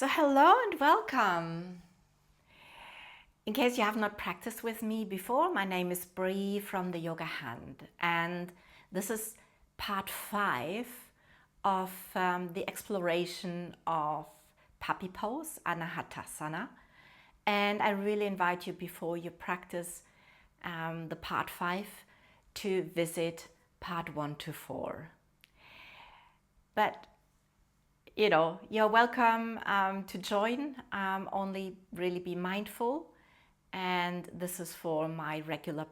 So hello and welcome. In case you have not practiced with me before, my name is Bree from the Yoga Hand, and this is part 5 of the exploration of puppy pose, Anahatasana. And I really invite you, before you practice the part 5, to visit part 1 to 4. But you're welcome to join. Only really be mindful, and this is for my regular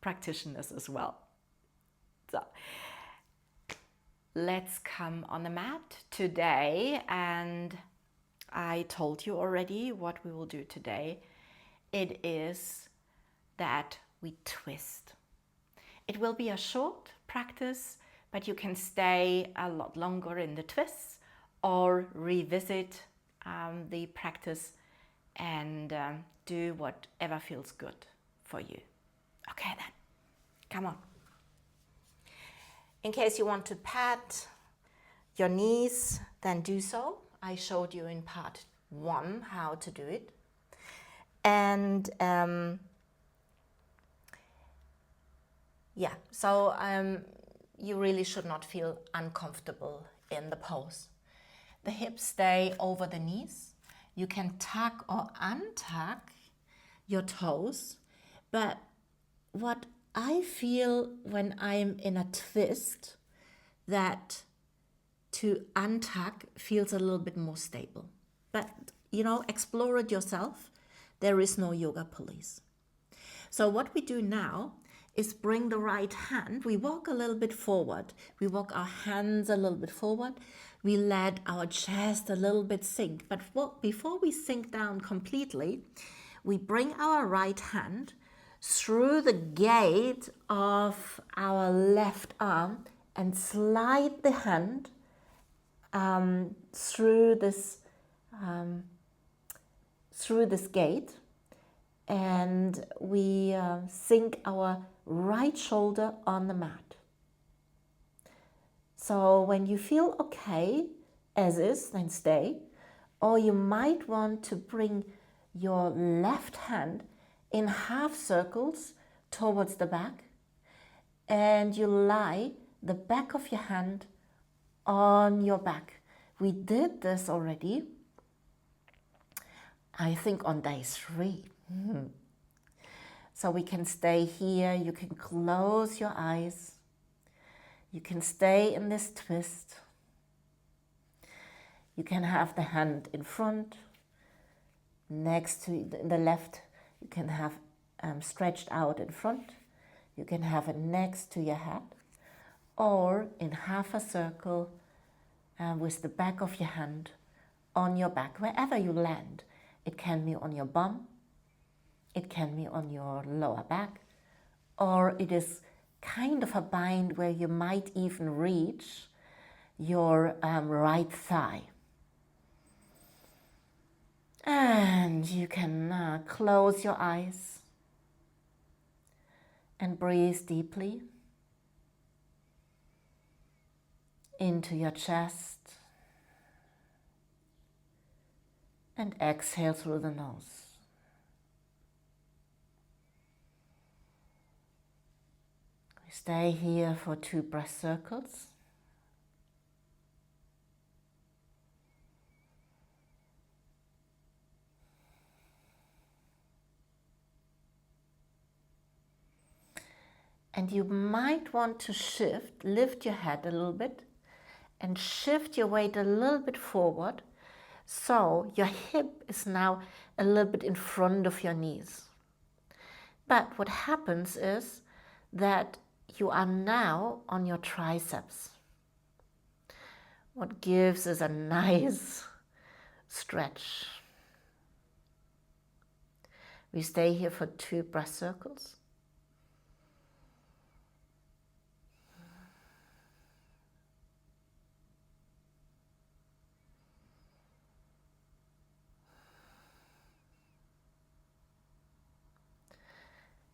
practitioners as well. So let's come on the mat today, and I told you already what we will do today. It is that we twist. It will be a short practice, but you can stay a lot longer in the twists or revisit the practice and do whatever feels good for you. Okay then, come on. In case you want to pat your knees, then do so. I showed you in part 1 how to do it. And you really should not feel uncomfortable in the pose. The hips stay over the knees. You can tuck or untuck your toes, but what I feel when I'm in a twist, that to untuck feels a little bit more stable. But explore it yourself. There is no yoga police. So what we do now is bring the right hand. We walk a little bit forward. We walk our hands a little bit forward. We let our chest a little bit sink. But before we sink down completely, we bring our right hand through the gate of our left arm and slide the hand through this gate, and we sink our right shoulder on the mat. So when you feel okay as is, then stay. Or you might want to bring your left hand in half circles towards the back, and you lie the back of your hand on your back. We did this already, I think, on day 3. So we can stay here. You can close your eyes. You can stay in this twist. You can have the hand in front, next to the left. You can have stretched out in front. You can have it next to your head, or in half a circle with the back of your hand on your back, wherever you land. It can be on your bum, it can be on your lower back, or it is kind of a bind where you might even reach your right thigh. And you can close your eyes and breathe deeply into your chest and exhale through the nose. We stay here for 2 breath circles. And you might want to lift your head a little bit and shift your weight a little bit forward, so your hip is now a little bit in front of your knees. But what happens is that you are now on your triceps. What gives is a nice stretch. We stay here for 2 breath circles.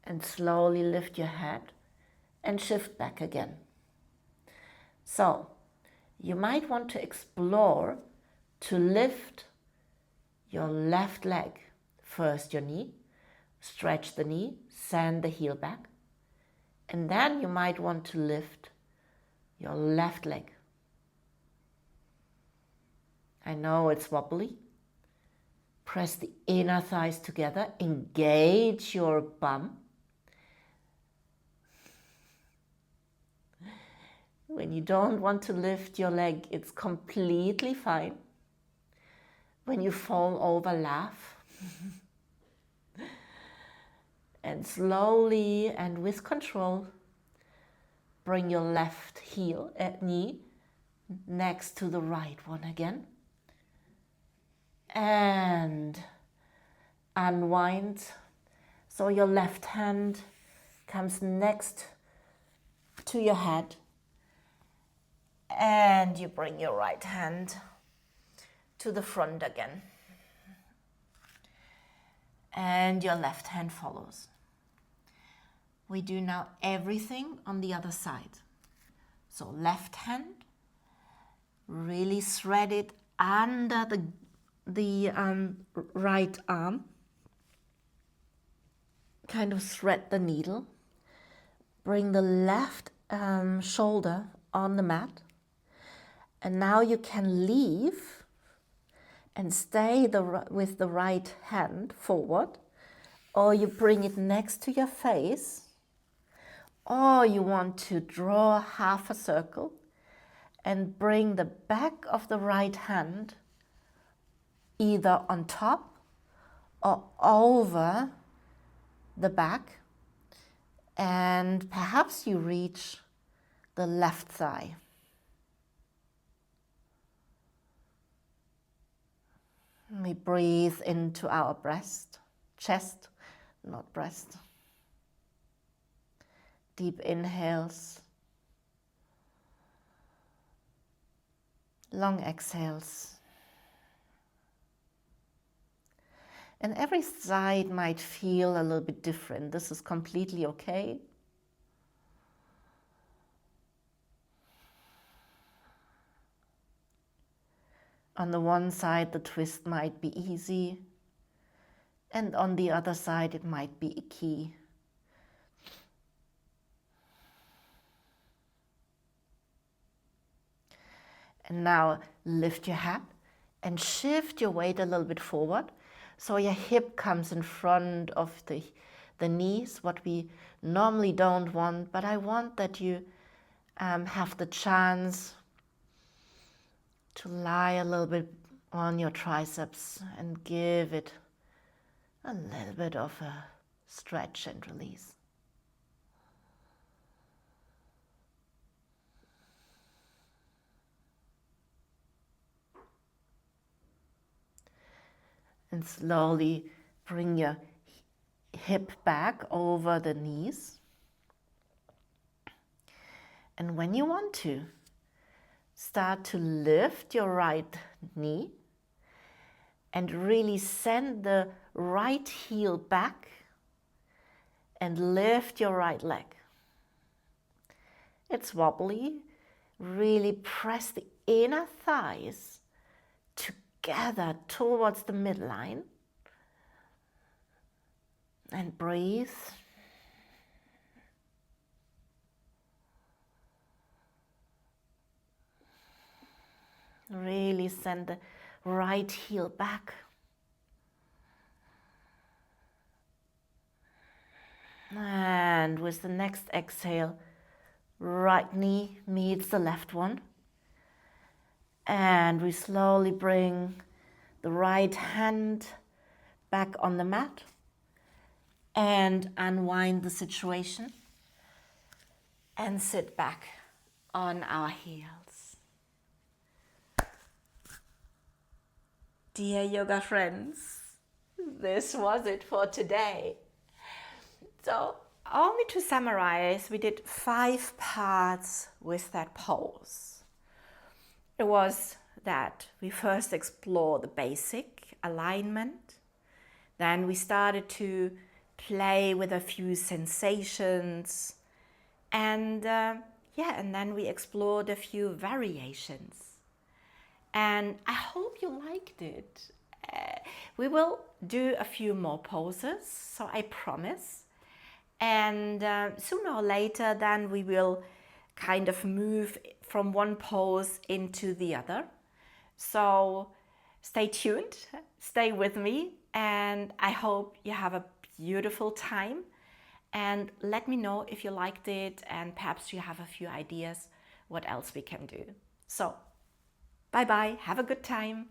And slowly lift your head and shift back again. So you might want to explore to lift your left leg. First your knee, stretch the knee, send the heel back. And then you might want to lift your left leg. I know it's wobbly. Press the inner thighs together, engage your bum. When you don't want to lift your leg, it's completely fine. When you fall over, laugh. And slowly and with control, bring your left knee next to the right one again. And unwind. So your left hand comes next to your head. And you bring your right hand to the front again. And your left hand follows. We do now everything on the other side. So left hand, really thread it under the right arm. Kind of thread the needle. Bring the left shoulder on the mat. And now you can leave and stay with the right hand forward, or you bring it next to your face, or you want to draw half a circle and bring the back of the right hand either on top or over the back, and perhaps you reach the left thigh. We breathe into our chest, not breast. Deep inhales, long exhales. And every side might feel a little bit different. This is completely okay. On the one side, the twist might be easy, and on the other side, it might be icky. And now lift your head and shift your weight a little bit forward, so your hip comes in front of the knees, what we normally don't want, but I want that you have the chance to lie a little bit on your triceps and give it a little bit of a stretch and release. And slowly bring your hip back over the knees. And when you want to, start to lift your right knee and really send the right heel back and lift your right leg. It's wobbly. Really press the inner thighs together towards the midline and breathe. Really send the right heel back. And with the next exhale, right knee meets the left one. And we slowly bring the right hand back on the mat and unwind the situation and sit back on our heels. Dear yoga friends, this was it for today. So, only to summarize, we did 5 parts with that pose. It was that we first explored the basic alignment, then we started to play with a few sensations, and then we explored a few variations. And I hope you liked it. We will do a few more poses, so I promise. And sooner or later, then we will kind of move from one pose into the other. So stay tuned, stay with me, and I hope you have a beautiful time. And let me know if you liked it, and perhaps you have a few ideas what else we can do. So, bye bye, have a good time.